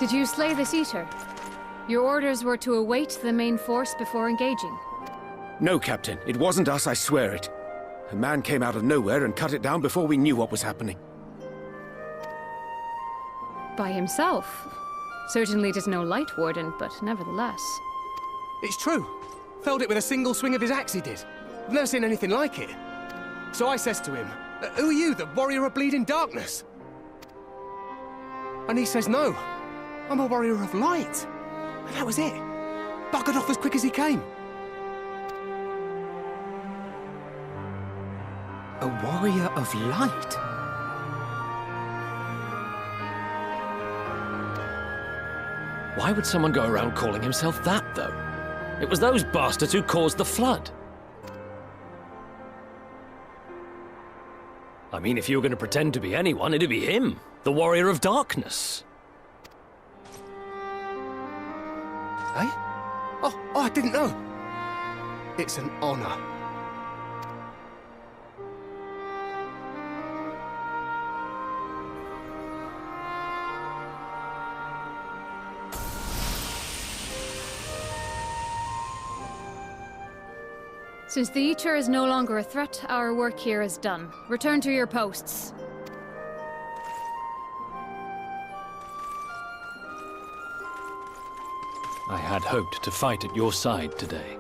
Did you slay this eater? Your orders were to await the main force before engaging. No, Captain. It wasn't us, I swear it. A man came out of nowhere and cut it down before we knew what was happening. By himself? Certainly it is no light warden, but nevertheless. It's true. Felled it with a single swing of his axe, he did. I've never seen anything like it. So I says to him, "Who are you, the warrior of bleeding darkness?" And he says, "No, I'm a warrior of light." And that was it. Buggered off as quick as he came. A warrior of light? Why would someone go around calling himself that, though? It was those bastards who caused the flood. I mean, if you were going to pretend to be anyone, it'd be him, the warrior of darkness. Eh? Oh, I didn't know. It's an honor. Since the Eater is no longer a threat, our work here is done. Return to your posts. I had hoped to fight at your side today.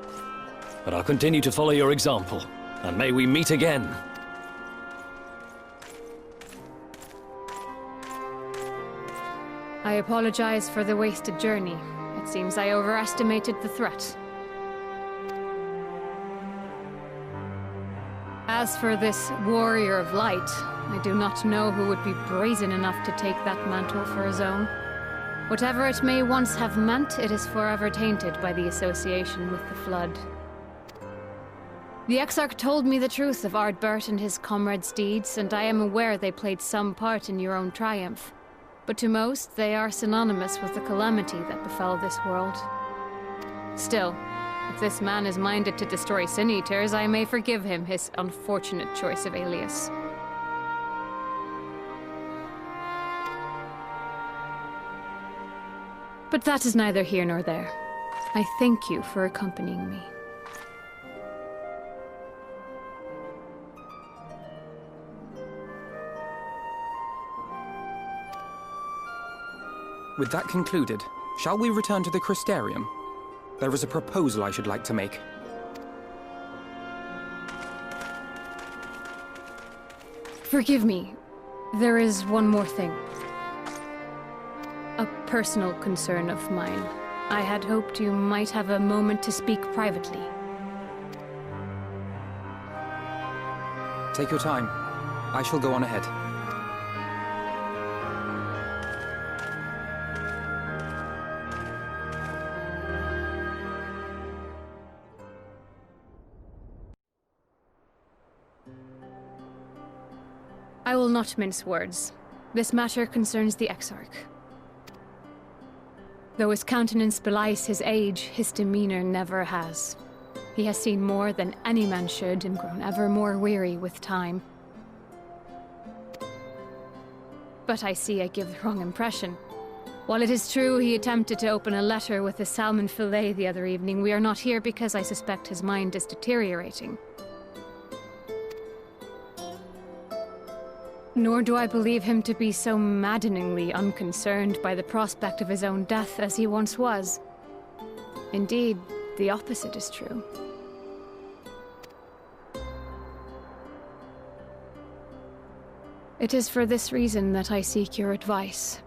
But I'll continue to follow your example, and may we meet again. I apologize for the wasted journey. It seems I overestimated the threat. As for this warrior of light, I do not know who would be brazen enough to take that mantle for his own. Whatever it may once have meant, it is forever tainted by the association with the Flood. The Exarch told me the truth of Ardbert and his comrades' deeds, and I am aware they played some part in your own triumph. But to most, they are synonymous with the calamity that befell this world. Still, if this man is minded to destroy Sin Eaters, I may forgive him his unfortunate choice of alias. But that is neither here nor there. I thank you for accompanying me. With that concluded, shall we return to the Crystarium? There is a proposal I should like to make. Forgive me. There is one more thing. A personal concern of mine. I had hoped you might have a moment to speak privately. Take your time. I shall go on ahead. I will not mince words. This matter concerns the Exarch. Though his countenance belies his age, his demeanor never has. He has seen more than any man should and grown ever more weary with time. But I see I give the wrong impression. While it is true he attempted to open a letter with a salmon fillet the other evening, we are not here because I suspect his mind is deteriorating. Nor do I believe him to be so maddeningly unconcerned by the prospect of his own death as he once was. Indeed, the opposite is true. It is for this reason that I seek your advice.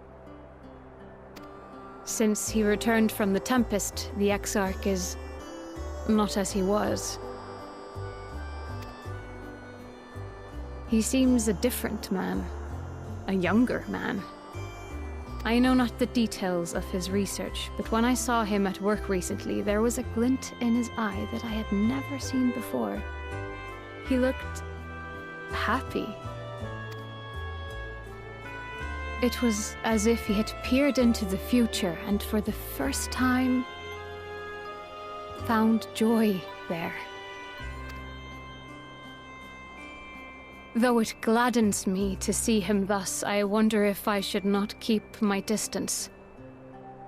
Since he returned from the Tempest, the Exarch is not as he was. He seems a different man, a younger man. I know not the details of his research, but when I saw him at work recently, there was a glint in his eye that I had never seen before. He looked happy. It was as if he had peered into the future and for the first time found joy there. Though it gladdens me to see him thus, I wonder if I should not keep my distance.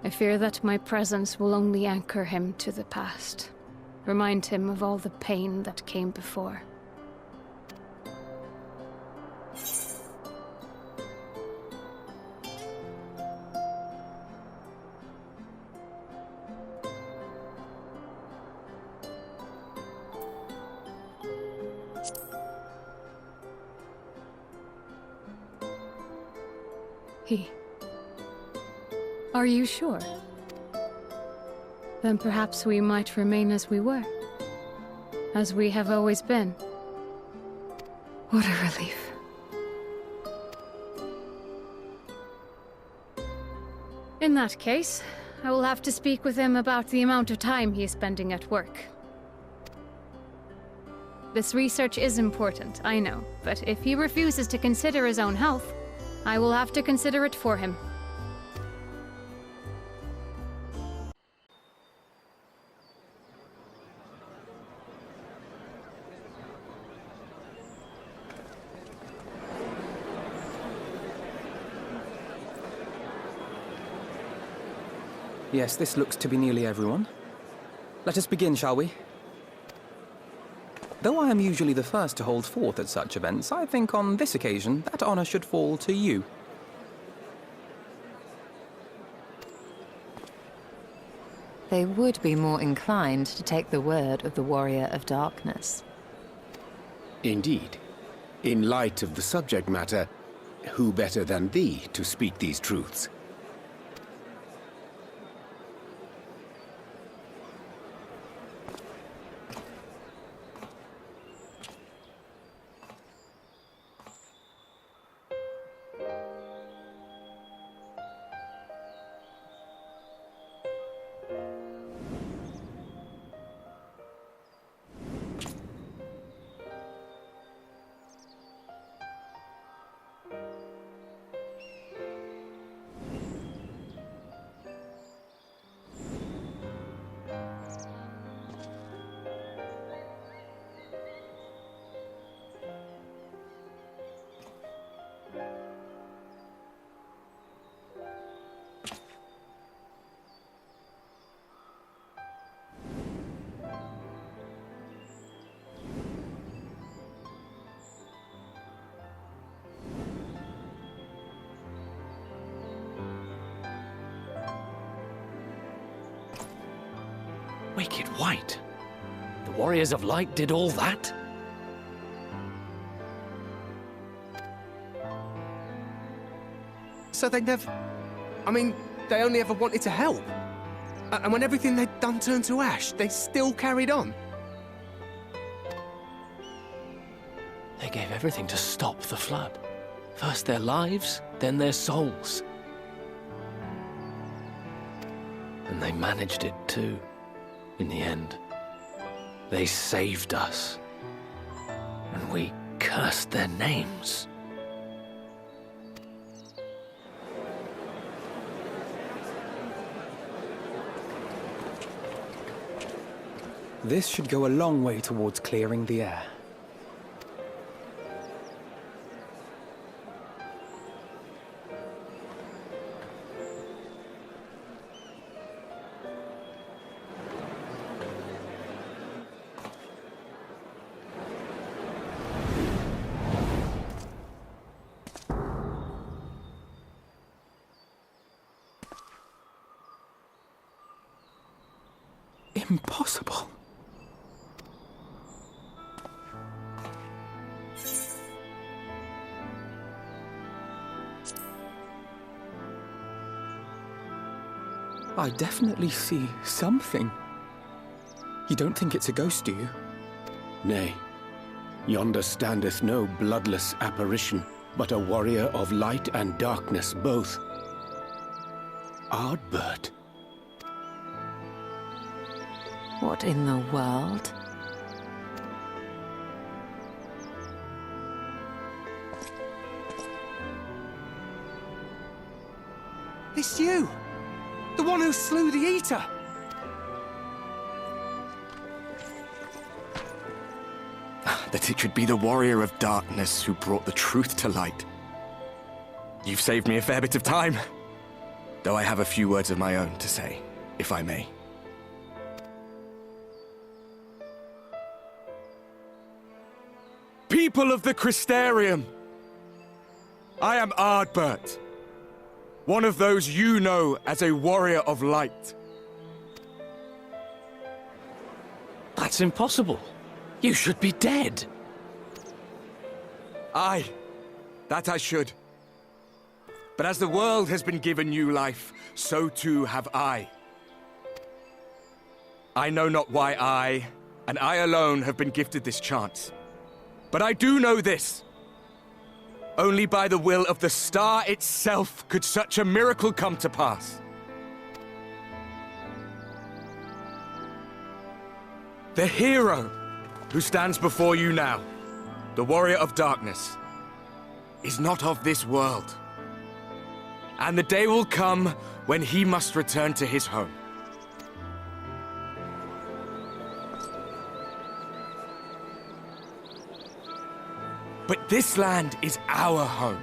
I fear that my presence will only anchor him to the past. Remind him of all the pain that came before. Are you sure? Then perhaps we might remain as we were. As we have always been. What a relief. In that case, I will have to speak with him about the amount of time he is spending at work. This research is important, I know, but if he refuses to consider his own health, I will have to consider it for him. Yes, this looks to be nearly everyone. Let us begin, shall we? Though I am usually the first to hold forth at such events, I think on this occasion that honor should fall to you. They would be more inclined to take the word of the Warrior of Darkness. Indeed. In light of the subject matter, who better than thee to speak these truths? Wicked White? The Warriors of Light did all that? So they never... I mean, they only ever wanted to help. And when everything they'd done turned to ash, they still carried on. They gave everything to stop the flood. First their lives, then their souls. And they managed it too, in the end. They saved us. And we cursed their names. This should go a long way towards clearing the air. Impossible. I definitely see something. You don't think it's a ghost, do you? Nay. Yonder standeth no bloodless apparition, but a warrior of light and darkness both. Ardbert. What in the world? It's you! The one who slew the Eater! That it should be the Warrior of Darkness who brought the truth to light. You've saved me a fair bit of time. though I have a few words of my own to say, if I may. People of the Crystarium! I am Ardbert, one of those you know as a warrior of light. That's impossible. You should be dead. Aye, that I should. But as the world has been given new life, so too have I. I know not why I, and I alone, have been gifted this chance. But I do know this. Only by the will of the star itself could such a miracle come to pass. The hero who stands before you now, the warrior of darkness, is not of this world. And the day will come when he must return to his home. But this land is our home.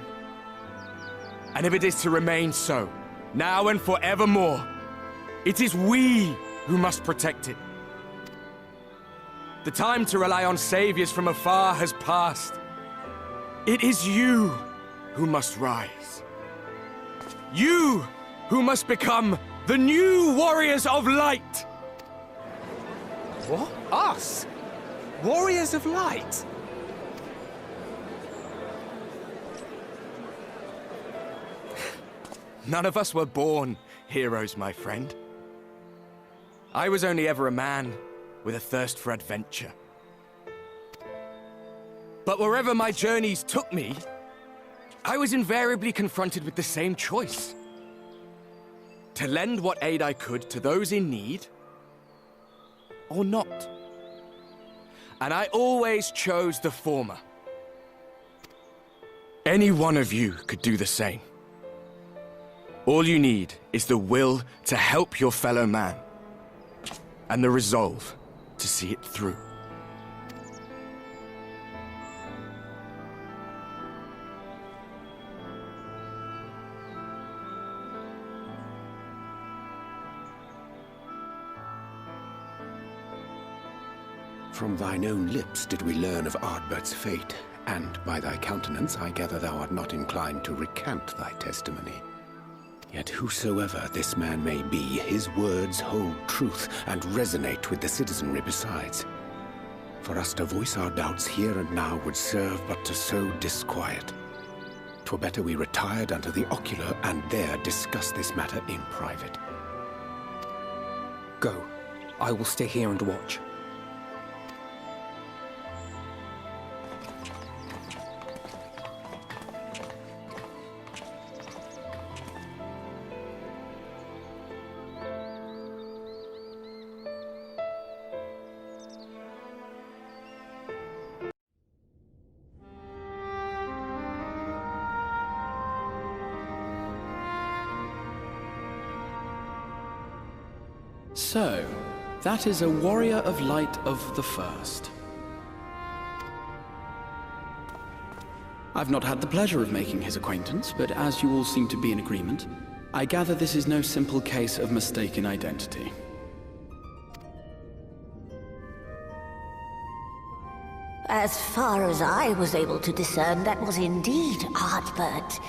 And if it is to remain so, now and forevermore, it is we who must protect it. The time to rely on saviors from afar has passed. It is you who must rise. You who must become the new warriors of light! What? Us? Warriors of light? None of us were born heroes, my friend. I was only ever a man with a thirst for adventure. But wherever my journeys took me, I was invariably confronted with the same choice. To lend what aid I could to those in need, or not. And I always chose the former. Any one of you could do the same. All you need is the will to help your fellow man, and the resolve to see it through. From thine own lips did we learn of Ardbert's fate, and by thy countenance I gather thou art not inclined to recant thy testimony. Yet whosoever this man may be, his words hold truth and resonate with the citizenry besides. For us to voice our doubts here and now would serve but to sow disquiet. 'Twere better we retired unto the ocular and there discuss this matter in private. Go. I will stay here and watch. So, that is a warrior of light of the first. I've not had the pleasure of making his acquaintance, but as you all seem to be in agreement, I gather this is no simple case of mistaken identity. As far as I was able to discern, that was indeed Ardbert.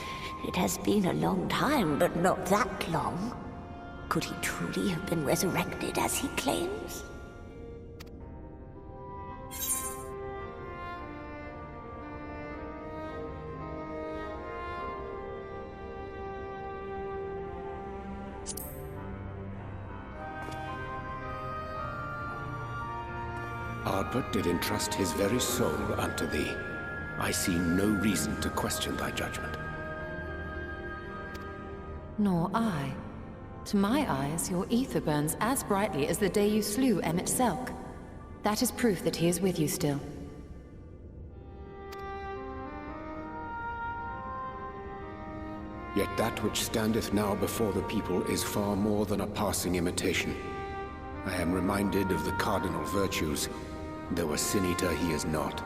It has been a long time, but not that long. Could he truly have been resurrected as he claims? Ardbert did entrust his very soul unto thee. I see no reason to question thy judgment. Nor I. To my eyes, your ether burns as brightly as the day you slew Emmett Selk. That is proof that he is with you still. Yet that which standeth now before the people is far more than a passing imitation. I am reminded of the cardinal virtues, though a sin-eater he is not.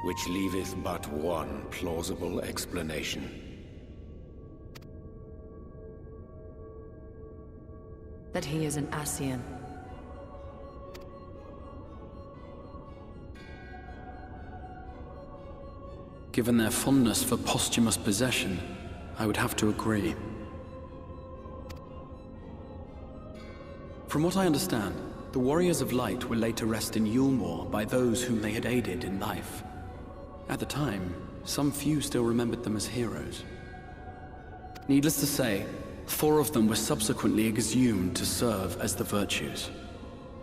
which leaveth but one plausible explanation. That he is an Ascian. Given their fondness for posthumous possession, I would have to agree. From what I understand, the Warriors of Light were laid to rest in Yulmore by those whom they had aided in life. At the time, some few still remembered them as heroes. Needless to say, 4 of them were subsequently exhumed to serve as the virtues.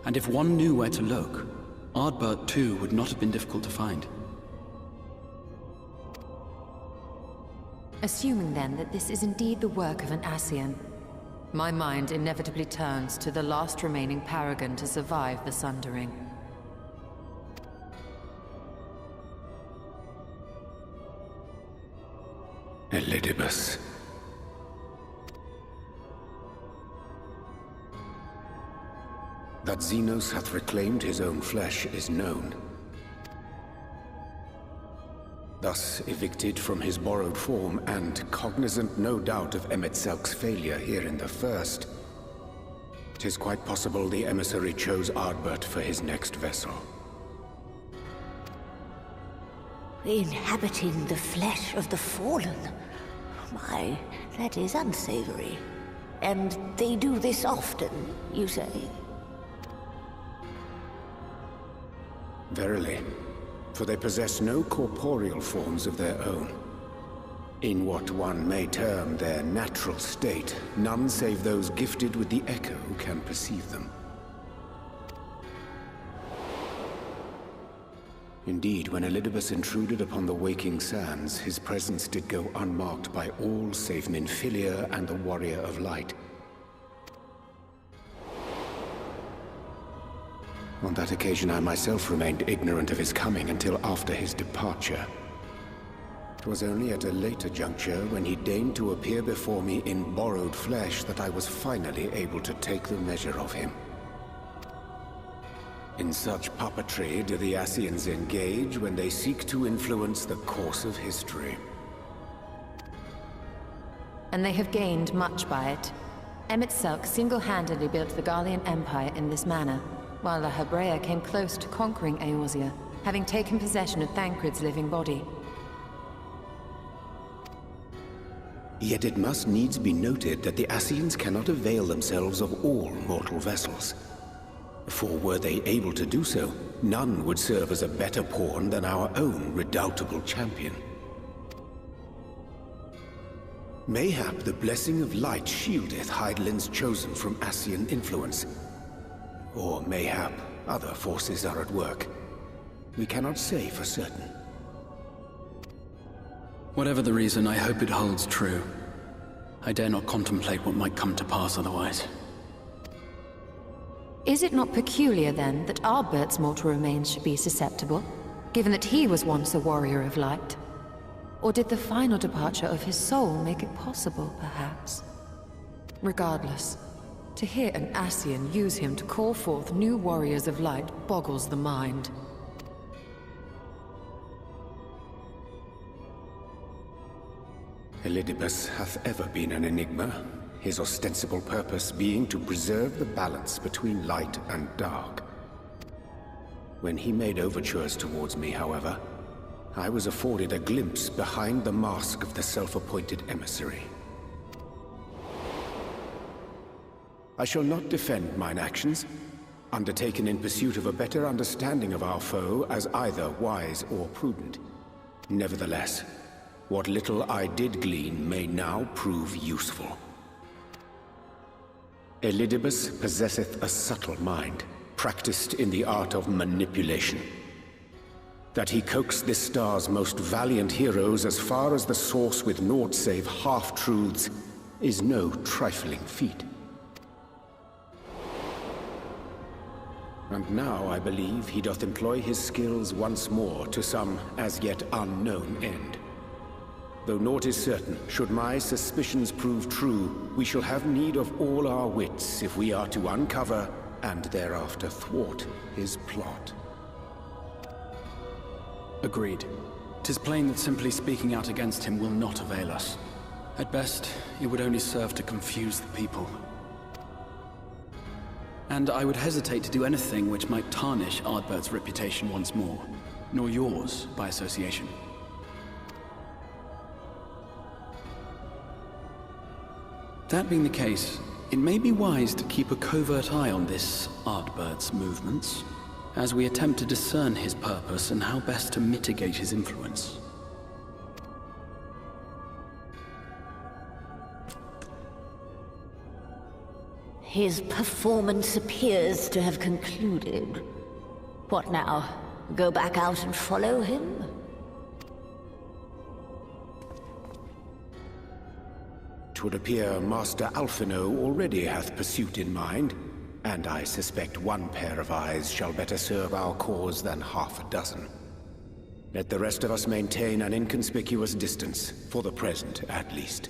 And if one knew where to look, Ardbert too would not have been difficult to find. Assuming then that this is indeed the work of an Ascian, my mind inevitably turns to the last remaining paragon to survive the Sundering. Elidibus. That Xenos hath reclaimed his own flesh is known. Thus evicted from his borrowed form, and cognizant no doubt of Emet-Selk's failure here in the First, 'tis quite possible the emissary chose Ardbert for his next vessel. Inhabiting the flesh of the fallen? My, that is unsavory. And they do this often, you say? Verily, for they possess no corporeal forms of their own. In what one may term their natural state, none save those gifted with the echo can perceive them. Indeed, when Elidibus intruded upon the waking sands, his presence did go unmarked by all save Minfilia and the Warrior of Light. On that occasion, I myself remained ignorant of his coming until after his departure. It was only at a later juncture, when he deigned to appear before me in borrowed flesh, that I was finally able to take the measure of him. In such puppetry do the Ascians engage when they seek to influence the course of history. And they have gained much by it. Emet-Selk single-handedly built the Garlean Empire in this manner, while La Hebrea came close to conquering Eorzea, having taken possession of Thancred's living body. Yet it must needs be noted that the Ascians cannot avail themselves of all mortal vessels. For were they able to do so, none would serve as a better pawn than our own redoubtable champion. Mayhap the blessing of light shieldeth Hydaelyn's chosen from Ascian influence. Or mayhap other forces are at work. We cannot say for certain. Whatever the reason, I hope it holds true. I dare not contemplate what might come to pass otherwise. Is it not peculiar, then, that Ardbert's mortal remains should be susceptible, given that he was once a warrior of light? Or did the final departure of his soul make it possible, perhaps? Regardless, to hear an Ascian use him to call forth new warriors of light boggles the mind. Elidibus hath ever been an enigma, his ostensible purpose being to preserve the balance between light and dark. When he made overtures towards me, however, I was afforded a glimpse behind the mask of the self-appointed emissary. I shall not defend mine actions, undertaken in pursuit of a better understanding of our foe as either wise or prudent. Nevertheless, what little I did glean may now prove useful. Elidibus possesseth a subtle mind, practiced in the art of manipulation. That he coaxed this star's most valiant heroes as far as the source with naught save half-truths is no trifling feat. And now I believe he doth employ his skills once more to some as yet unknown end. Though naught is certain, should my suspicions prove true, we shall have need of all our wits if we are to uncover and thereafter thwart his plot. Agreed. 'Tis plain that simply speaking out against him will not avail us. At best, it would only serve to confuse the people. And I would hesitate to do anything which might tarnish Ardbert's reputation once more, nor yours by association. That being the case, it may be wise to keep a covert eye on this Ardbert's movements, as we attempt to discern his purpose and how best to mitigate his influence. His performance appears to have concluded. What now? Go back out and follow him? It would appear Master Alphino already hath pursuit in mind, and I suspect one pair of eyes shall better serve our cause than half a dozen. Let the rest of us maintain an inconspicuous distance, for the present at least.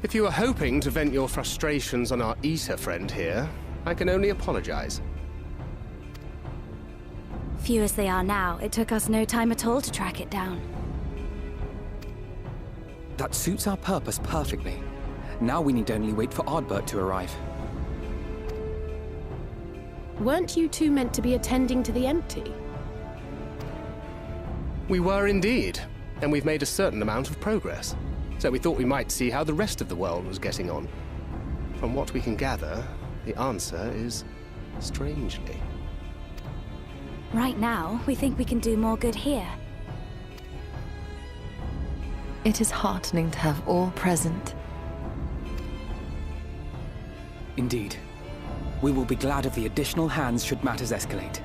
If you were hoping to vent your frustrations on our eater friend here, I can only apologize. Few as they are now, it took us no time at all to track it down. That suits our purpose perfectly. Now we need only wait for Ardbert to arrive. Weren't you two meant to be attending to the empty? We were indeed, and we've made a certain amount of progress. So we thought we might see how the rest of the world was getting on. From what we can gather, the answer is strangely. Right now, we think we can do more good here. It is heartening to have all present. Indeed. We will be glad of the additional hands should matters escalate.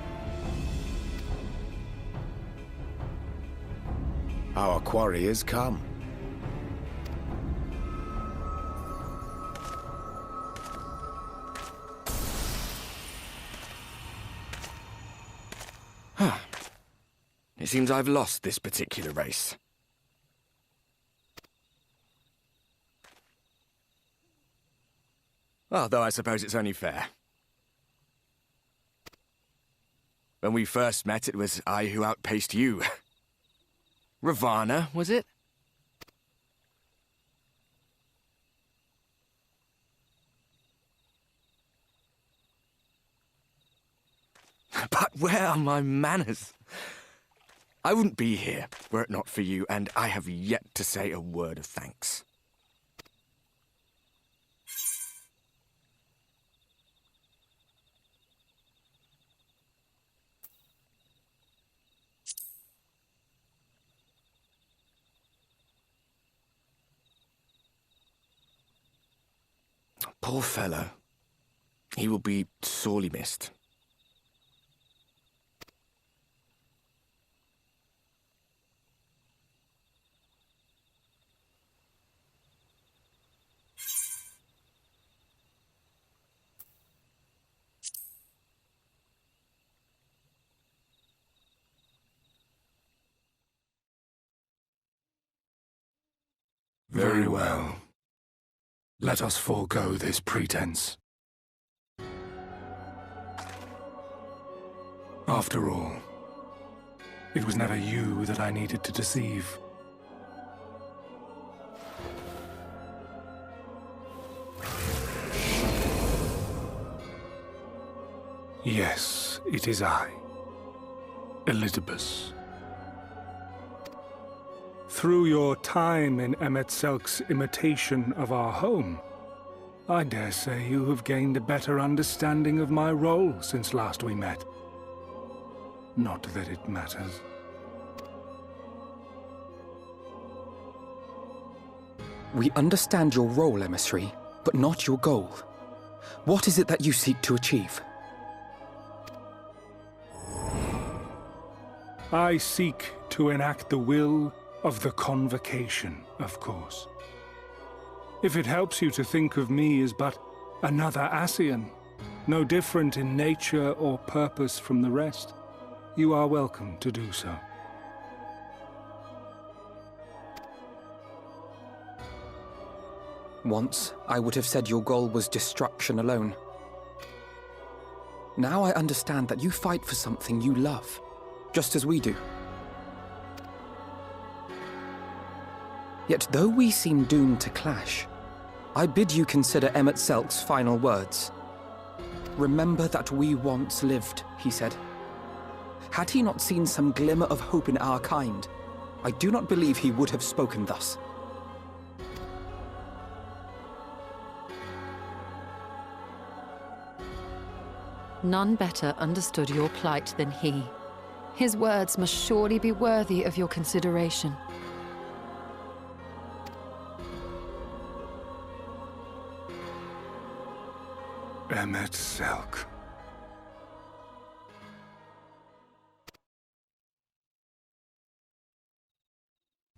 Our quarry is come. It seems I've lost this particular race. Although I suppose it's only fair. When we first met, it was I who outpaced you. Ravana, was it? But where are my manners? I wouldn't be here were it not for you, and I have yet to say a word of thanks. Poor fellow. He will be sorely missed. Very well. Let us forego this pretense. After all, it was never you that I needed to deceive. Yes, it is I, Elidibus. Through your time in Emetzelk's imitation of our home, I dare say you have gained a better understanding of my role since last we met. Not that it matters. We understand your role, emissary, but not your goal. What is it that you seek to achieve? I seek to enact the will of the Convocation, of course. If it helps you to think of me as but another Ascian, no different in nature or purpose from the rest, you are welcome to do so. Once, I would have said your goal was destruction alone. Now I understand that you fight for something you love, just as we do. Yet though we seem doomed to clash, I bid you consider Emmett Selk's final words. Remember that we once lived, he said. Had he not seen some glimmer of hope in our kind, I do not believe he would have spoken thus. None better understood your plight than he. His words must surely be worthy of your consideration. Emmett Selk.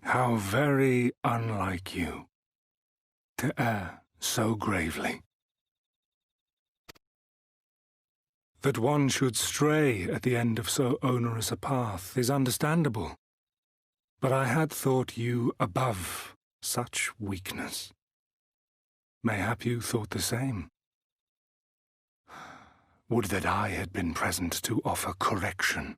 How very unlike you to err so gravely. That one should stray at the end of so onerous a path is understandable, but I had thought you above such weakness. Mayhap you thought the same. Would that I had been present to offer correction.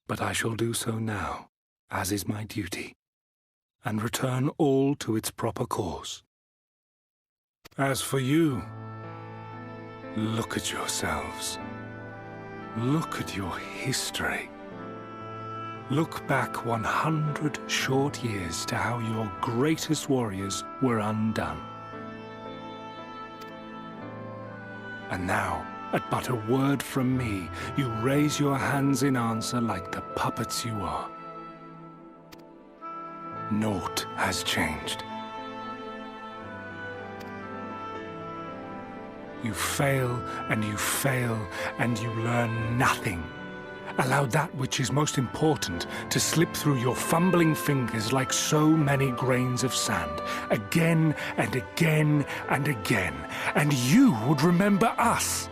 But I shall do so now, as is my duty, and return all to its proper course. As for you, look at yourselves. Look at your history. Look back 100 short years to how your greatest warriors were undone. And now, at but a word from me, you raise your hands in answer like the puppets you are. Naught has changed. You fail, and you fail, and you learn nothing. Allow that which is most important to slip through your fumbling fingers like so many grains of sand, again and again and again, and you would remember us.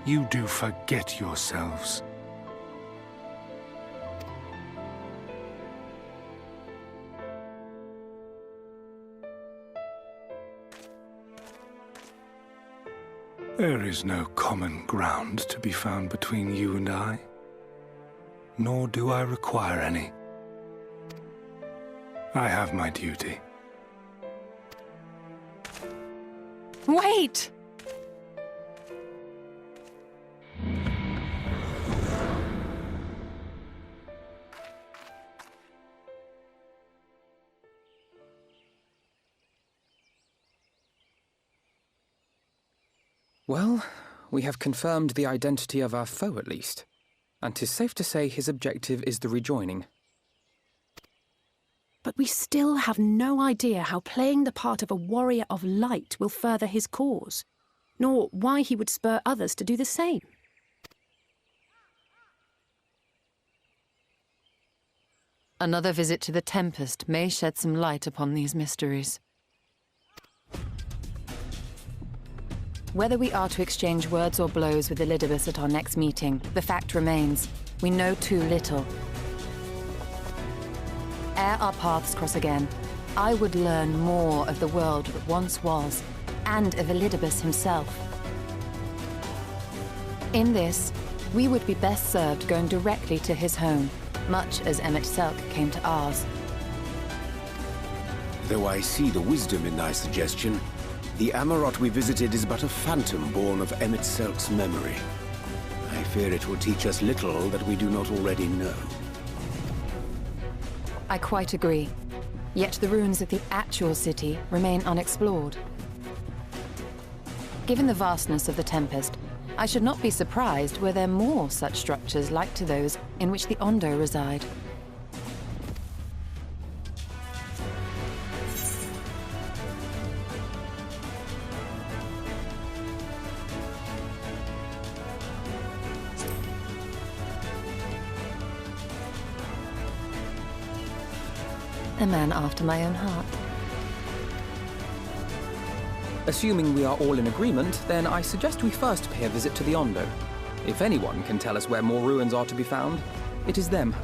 You do forget yourselves. There is no common ground to be found between you and I, nor do I require any. I have my duty. Wait! Well, we have confirmed the identity of our foe at least, and 'tis safe to say his objective is the rejoining. But we still have no idea how playing the part of a warrior of light will further his cause, nor why he would spur others to do the same. Another visit to the Tempest may shed some light upon these mysteries. Whether we are to exchange words or blows with Elidibus at our next meeting, the fact remains, we know too little. Ere our paths cross again, I would learn more of the world that once was, and of Elidibus himself. In this, we would be best served going directly to his home, much as Emmett Selk came to ours. Though I see the wisdom in thy suggestion, the Amarot we visited is but a phantom born of Emmett Selk's memory. I fear it will teach us little that we do not already know. I quite agree. Yet the ruins of the actual city remain unexplored. Given the vastness of the Tempest, I should not be surprised were there more such structures like to those in which the Ondo reside. A man after my own heart. Assuming we are all in agreement, then I suggest we first pay a visit to the Ondo. If anyone can tell us where more ruins are to be found, it is them.